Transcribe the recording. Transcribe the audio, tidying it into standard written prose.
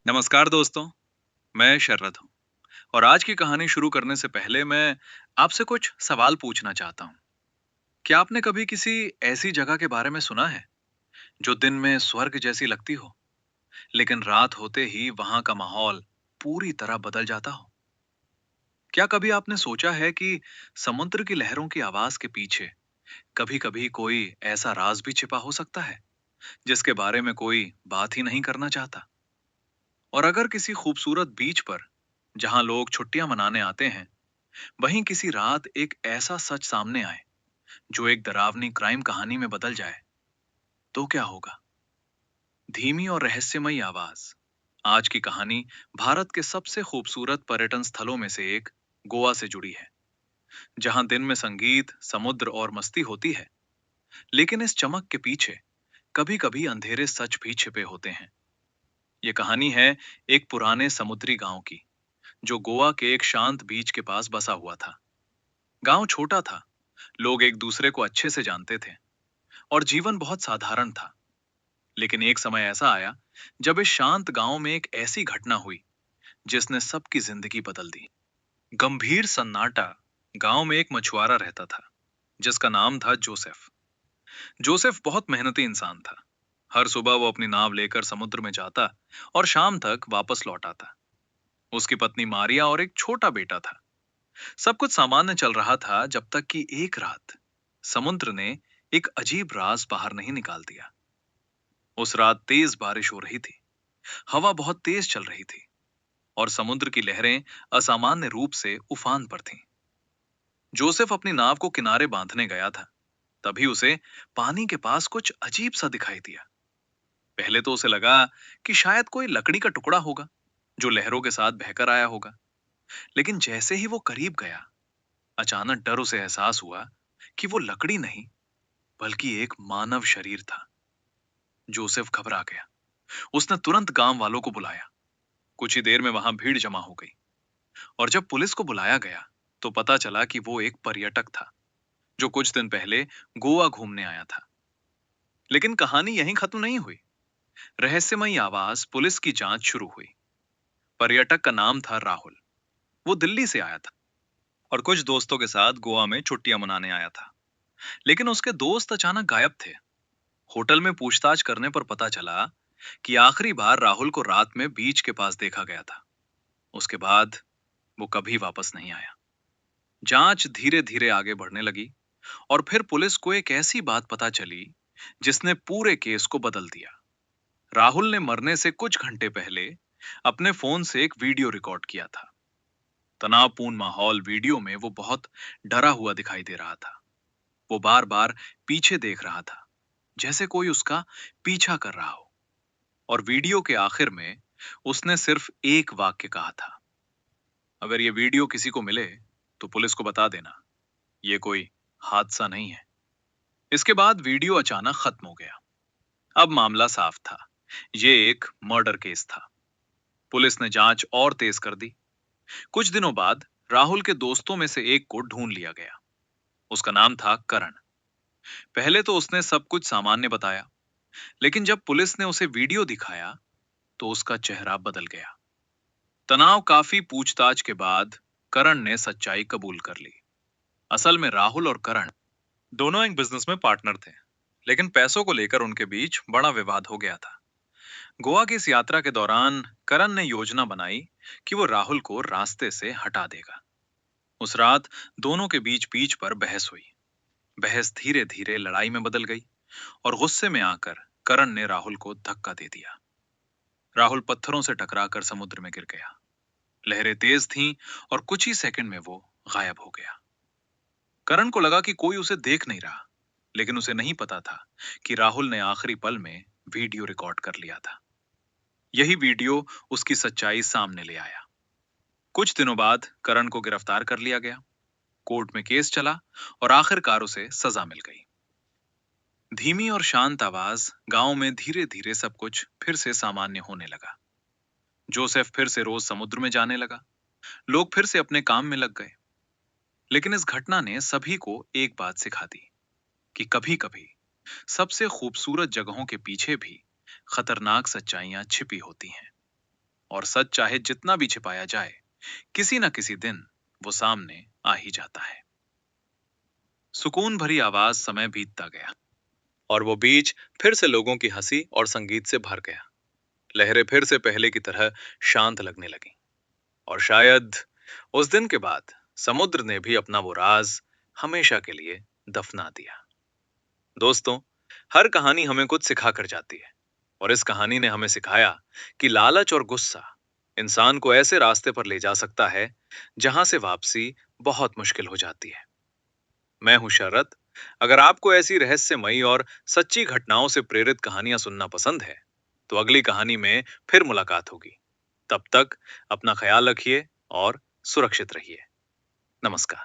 नमस्कार दोस्तों, मैं शरद हूँ और आज की कहानी शुरू करने से पहले मैं आपसे कुछ सवाल पूछना चाहता हूँ। क्या आपने कभी किसी ऐसी जगह के बारे में सुना है, जो दिन में स्वर्ग जैसी लगती हो, लेकिन रात होते ही वहां का माहौल पूरी तरह बदल जाता हो? क्या कभी आपने सोचा है कि समुद्र की लहरों की आवाज के पीछे कभी-कभी कोई ऐसा राज भी छिपा हो सकता है, जिसके बारे में कोई बात ही नहीं करना चाहता? और अगर किसी खूबसूरत बीच पर, जहां लोग छुट्टियां मनाने आते हैं, वहीं किसी रात एक ऐसा सच सामने आए जो एक डरावनी क्राइम कहानी में बदल जाए, तो क्या होगा? धीमी और रहस्यमयी आवाज। आज की कहानी भारत के सबसे खूबसूरत पर्यटन स्थलों में से एक गोवा से जुड़ी है, जहां दिन में संगीत, समुद्र और मस्ती होती है, लेकिन इस चमक के पीछे कभी-कभी अंधेरे सच भी छिपे होते हैं। ये कहानी है एक पुराने समुद्री गांव की, जो गोवा के एक शांत बीच के पास बसा हुआ था। गांव छोटा था, लोग एक दूसरे को अच्छे से जानते थे और जीवन बहुत साधारण था। लेकिन एक समय ऐसा आया जब इस शांत गांव में एक ऐसी घटना हुई जिसने सबकी जिंदगी बदल दी। गंभीर सन्नाटा। गांव में एक मछुआरा रहता था, जिसका नाम था जोसेफ। जोसेफ बहुत मेहनती इंसान था। हर सुबह वो अपनी नाव लेकर समुद्र में जाता और शाम तक वापस लौट आता। उसकी पत्नी मारिया और एक छोटा बेटा था। सब कुछ सामान्य चल रहा था जब तक कि एक रात समुद्र ने एक अजीब राज बाहर नहीं निकाल दिया। उस रात तेज बारिश हो रही थी, हवा बहुत तेज चल रही थी और समुद्र की लहरें असामान्य रूप से उफान पर थीं। जोसेफ अपनी नाव को किनारे बांधने गया था, तभी उसे पानी के पास कुछ अजीब सा दिखाई दिया। पहले तो उसे लगा कि शायद कोई लकड़ी का टुकड़ा होगा, जो लहरों के साथ बहकर आया होगा। लेकिन जैसे ही वो करीब गया, अचानक डर उसे एहसास हुआ कि वो लकड़ी नहीं, बल्कि एक मानव शरीर था। जोसेफ घबरा गया। उसने तुरंत गांव वालों को बुलाया। कुछ ही देर में वहां भीड़ जमा हो गई और जब पुलिस को बुलाया गया, तो पता चला कि वो एक पर्यटक था, जो कुछ दिन पहले गोवा घूमने आया था। लेकिन कहानी यहीं खत्म नहीं हुई। रहस्यमयी आवाज पुलिस की जांच शुरू हुई। पर्यटक का नाम था राहुल। वो दिल्ली से आया था और कुछ दोस्तों के साथ गोवा में छुट्टियां मनाने आया था। लेकिन उसके दोस्त अचानक गायब थे। होटल में पूछताछ करने पर पता चला कि आखिरी बार राहुल को रात में बीच के पास देखा गया था। उसके बाद वो कभी वापस नहीं आया। जांच धीरे धीरे आगे बढ़ने लगी और फिर पुलिस को एक ऐसी बात पता चली जिसने पूरे केस को बदल दिया। राहुल ने मरने से कुछ घंटे पहले अपने फोन से एक वीडियो रिकॉर्ड किया था। तनावपूर्ण माहौल वीडियो में वो बहुत डरा हुआ दिखाई दे रहा था। वो बार बार पीछे देख रहा था, जैसे कोई उसका पीछा कर रहा हो। और वीडियो के आखिर में उसने सिर्फ एक वाक्य कहा था, अगर ये वीडियो किसी को मिले तो पुलिस को बता देना, ये कोई हादसा नहीं है। इसके बाद वीडियो अचानक खत्म हो गया। अब मामला साफ था, ये एक मर्डर केस था। पुलिस ने जांच और तेज कर दी। कुछ दिनों बाद राहुल के दोस्तों में से एक को ढूंढ लिया गया। उसका नाम था करण। पहले तो उसने सब कुछ सामान्य बताया, लेकिन जब पुलिस ने उसे वीडियो दिखाया, तो उसका चेहरा बदल गया। तनाव काफी पूछताछ के बाद करण ने सच्चाई कबूल कर ली। असल में राहुल और करण दोनों एक बिजनेस में पार्टनर थे, लेकिन पैसों को लेकर उनके बीच बड़ा विवाद हो गया था। गोवा की इस यात्रा के दौरान करण ने योजना बनाई कि वो राहुल को रास्ते से हटा देगा। उस रात दोनों के बीच बीच पर बहस हुई। बहस धीरे धीरे लड़ाई में बदल गई और गुस्से में आकर करण ने राहुल को धक्का दे दिया। राहुल पत्थरों से टकराकर समुद्र में गिर गया। लहरें तेज थीं और कुछ ही सेकंड में वो गायब हो गया। करण को लगा कि कोई उसे देख नहीं रहा, लेकिन उसे नहीं पता था कि राहुल ने आखिरी पल में वीडियो रिकॉर्ड कर लिया था। यही वीडियो उसकी सच्चाई सामने ले आया। कुछ दिनों बाद करण को गिरफ्तार कर लिया गया। कोर्ट में केस चला और आखिरकार उसे सजा मिल गई। धीमी और शांत आवाज गांव में धीरे धीरे सब कुछ फिर से सामान्य होने लगा। जोसेफ फिर से रोज समुद्र में जाने लगा। लोग फिर से अपने काम में लग गए। लेकिन इस घटना ने सभी को एक बात सिखा दी कि कभी कभी सबसे खूबसूरत जगहों के पीछे भी खतरनाक सच्चाइयां छिपी होती हैं। और सच चाहे जितना भी छिपाया जाए, किसी ना किसी दिन वो सामने आ ही जाता है। सुकून भरी आवाज समय बीतता गया और वो बीच फिर से लोगों की हंसी और संगीत से भर गया। लहरें फिर से पहले की तरह शांत लगने लगी और शायद उस दिन के बाद समुद्र ने भी अपना वो राज हमेशा के लिए दफना दिया। दोस्तों, हर कहानी हमें कुछ सिखा कर जाती है और इस कहानी ने हमें सिखाया कि लालच और गुस्सा इंसान को ऐसे रास्ते पर ले जा सकता है जहां से वापसी बहुत मुश्किल हो जाती है। मैं हूं शरद। अगर आपको ऐसी रहस्यमयी और सच्ची घटनाओं से प्रेरित कहानियां सुनना पसंद है, तो अगली कहानी में फिर मुलाकात होगी। तब तक अपना ख्याल रखिए और सुरक्षित रहिए। नमस्कार।